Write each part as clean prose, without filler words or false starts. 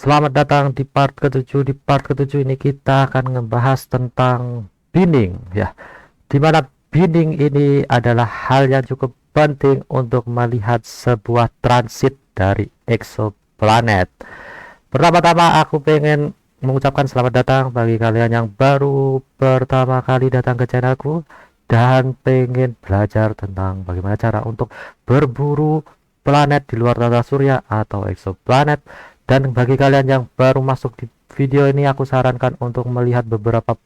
Selamat datang di part ketujuh. Di part ketujuh ini kita akan ngebahas tentang binning ya. Dimana binning ini adalah hal yang cukup penting untuk melihat sebuah transit dari exoplanet. Pertama-tama aku pengen mengucapkan selamat datang bagi kalian yang baru pertama kali datang ke channelku dan pengen belajar tentang bagaimana cara untuk berburu planet di luar tata surya atau exoplanet. Dan bagi kalian yang baru masuk di video ini, aku sarankan untuk melihat beberapa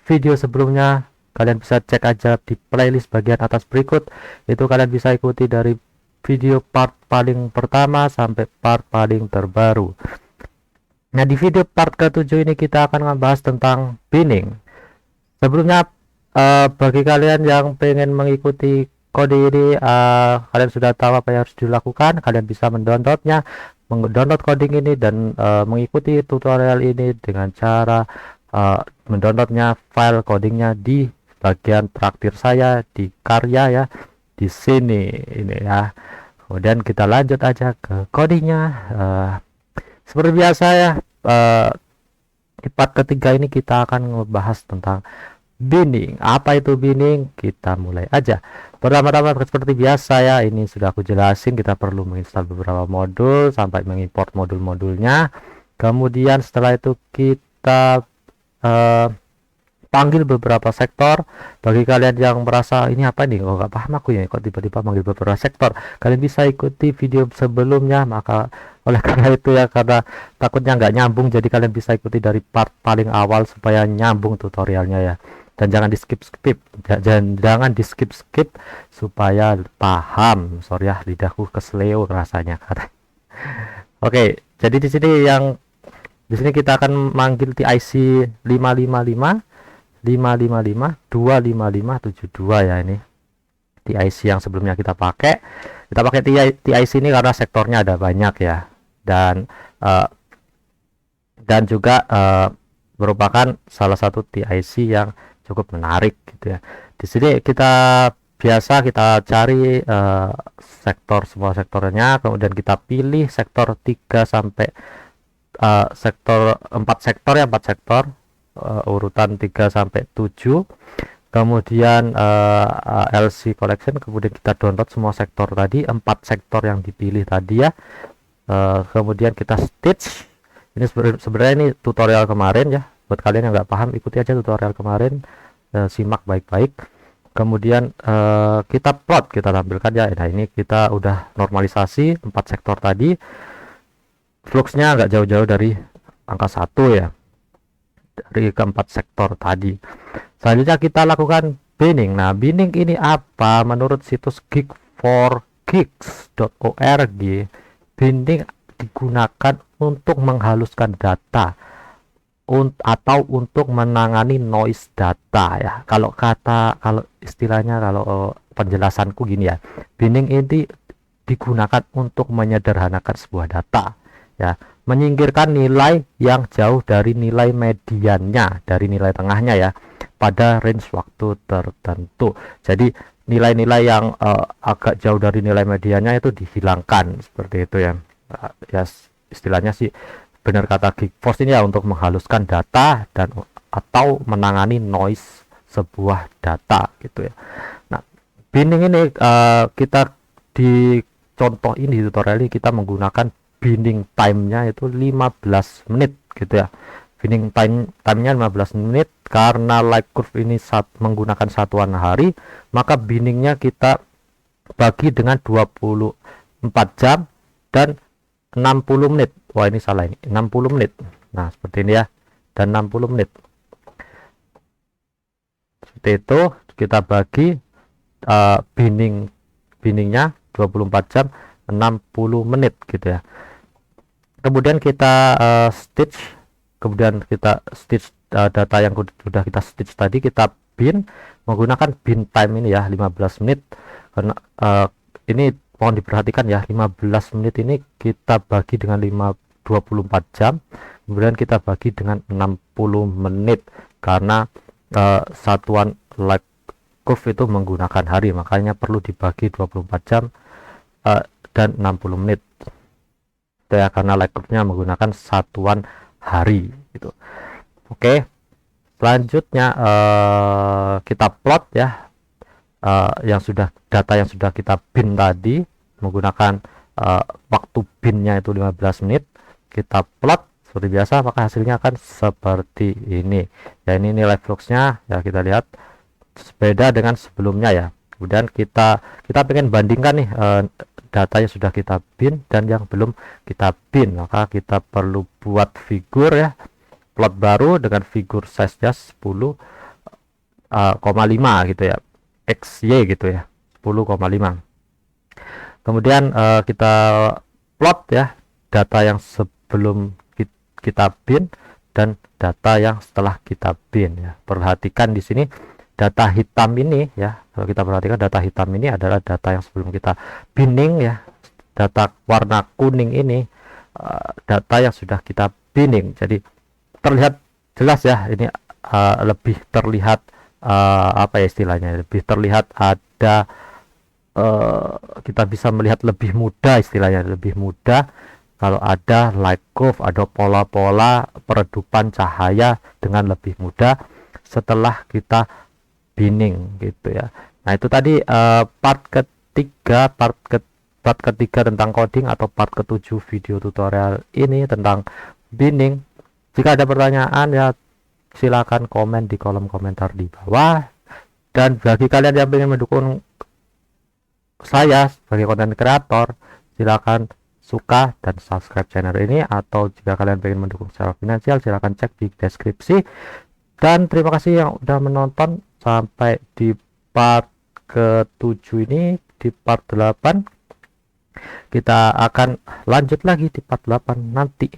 video sebelumnya. Kalian bisa cek aja di playlist bagian atas berikut. Itu kalian bisa ikuti dari video part paling pertama sampai part paling terbaru. Nah, di video part ke-7 ini kita akan membahas tentang binning. Sebelumnya, bagi kalian yang pengen mengikuti kode ini, kalian sudah tahu apa yang harus dilakukan. Kalian bisa mendownload coding ini dan mengikuti tutorial ini dengan cara mendownloadnya file codingnya di bagian traktir saya di karya ya, di sini ini ya. Kemudian kita lanjut aja ke codingnya. Seperti biasa ya, di part ketiga ini kita akan membahas tentang binning. Apa itu binning? Kita mulai aja. Pertama-tama seperti biasa ya, ini sudah aku jelasin, kita perlu menginstal beberapa modul sampai mengimport modul-modulnya. Kemudian setelah itu kita panggil beberapa sektor. Bagi kalian yang merasa ini apa nih, kok nggak paham aku ya, kok tiba-tiba panggil beberapa sektor, kalian bisa ikuti video sebelumnya. Maka oleh karena itu ya, karena takutnya nggak nyambung, jadi kalian bisa ikuti dari part paling awal supaya nyambung tutorialnya ya. Dan jangan di skip jangan di skip supaya paham. Sorry ya, lidahku kesleo rasanya. Oke, jadi di sini kita akan manggil TIC 555 25572 ya. Ini TIC yang sebelumnya kita pakai TIC ini karena sektornya ada banyak ya, dan juga merupakan salah satu TIC yang cukup menarik gitu ya. Di sini kita cari semua sektornya, kemudian kita pilih sektor 3 sampai sektor 4 sektor ya, 4 sektor urutan 3 sampai 7. Kemudian LC collection, kemudian kita download semua sektor tadi, 4 sektor yang dipilih tadi ya. Kemudian kita stitch. Ini sebenarnya ini tutorial kemarin ya, buat kalian yang nggak paham ikuti aja tutorial kemarin, simak baik-baik. Kemudian kita plot, kita tampilkan ya. Nah, ini kita udah normalisasi 4 sektor tadi, fluxnya nggak jauh-jauh dari angka 1 ya, dari keempat sektor tadi. Selanjutnya kita lakukan binning. Nah, binning ini apa? Menurut situs geek4geeks.org, binning digunakan untuk menghaluskan data atau untuk menangani noise data ya. Kalau istilahnya, kalau penjelasanku gini ya, binning ini digunakan untuk menyederhanakan sebuah data ya, menyingkirkan nilai yang jauh dari nilai mediannya, dari nilai tengahnya ya, pada range waktu tertentu. Jadi nilai-nilai yang agak jauh dari nilai mediannya itu dihilangkan, seperti itu ya. Ya istilahnya sih benar kata Geekforce ini ya, untuk menghaluskan data dan atau menangani noise sebuah data gitu ya. Nah, binning ini kita di contoh ini, tutorial ini kita menggunakan binning time-nya itu 15 menit gitu ya. Binning time-nya 15 menit karena light curve ini menggunakan satuan hari, maka binningnya kita bagi dengan 24 jam dan 60 menit. Wah, ini salah, ini 60 menit. Nah, seperti ini ya, dan 60 menit. Seperti itu kita bagi binningnya 24 jam 60 menit gitu ya. Kemudian kita kemudian kita stitch data yang sudah kita stitch tadi, kita bin menggunakan bin time ini ya, 15 menit. Karena ini mohon diperhatikan ya, 15 menit ini kita bagi dengan 24 jam, kemudian kita bagi dengan 60 menit karena satuan light curve itu menggunakan hari, makanya perlu dibagi 24 jam dan 60 menit. gitu ya, karena lag curve-nya menggunakan satuan hari gitu. Oke, selanjutnya kita plot ya, data yang sudah kita bin tadi menggunakan waktu binnya itu 15 menit. Kita plot seperti biasa, maka hasilnya akan seperti ini ya. Ini nilai fluxnya ya, kita lihat beda dengan sebelumnya ya. Kemudian kita pengen bandingkan nih data yang sudah kita bin dan yang belum kita bin, maka kita perlu buat figur ya, plot baru dengan figur size-nya 10,5 gitu ya, XY gitu ya, 10,5. Kemudian kita plot ya data yang sebelum kita bin dan data yang setelah kita bin ya. Perhatikan di sini data hitam ini ya, kalau kita perhatikan data hitam ini adalah data yang sebelum kita binning ya. Data warna kuning ini data yang sudah kita binning. Jadi terlihat jelas ya, ini lebih terlihat apa ya istilahnya, lebih terlihat ada kita bisa melihat lebih mudah, istilahnya lebih mudah kalau ada light curve, ada pola-pola peredupan cahaya dengan lebih mudah setelah kita binning gitu ya. Nah itu tadi part ketiga tentang coding, atau part ke-7 video tutorial ini tentang binning. Jika ada pertanyaan ya silakan komen di kolom komentar di bawah, dan bagi kalian yang ingin mendukung saya sebagai konten kreator, silakan suka dan subscribe channel ini, atau jika kalian ingin mendukung secara finansial silahkan cek di deskripsi. Dan terima kasih yang udah menonton sampai di part ke-7 ini. Di part 8 kita akan lanjut lagi di part 8 nanti.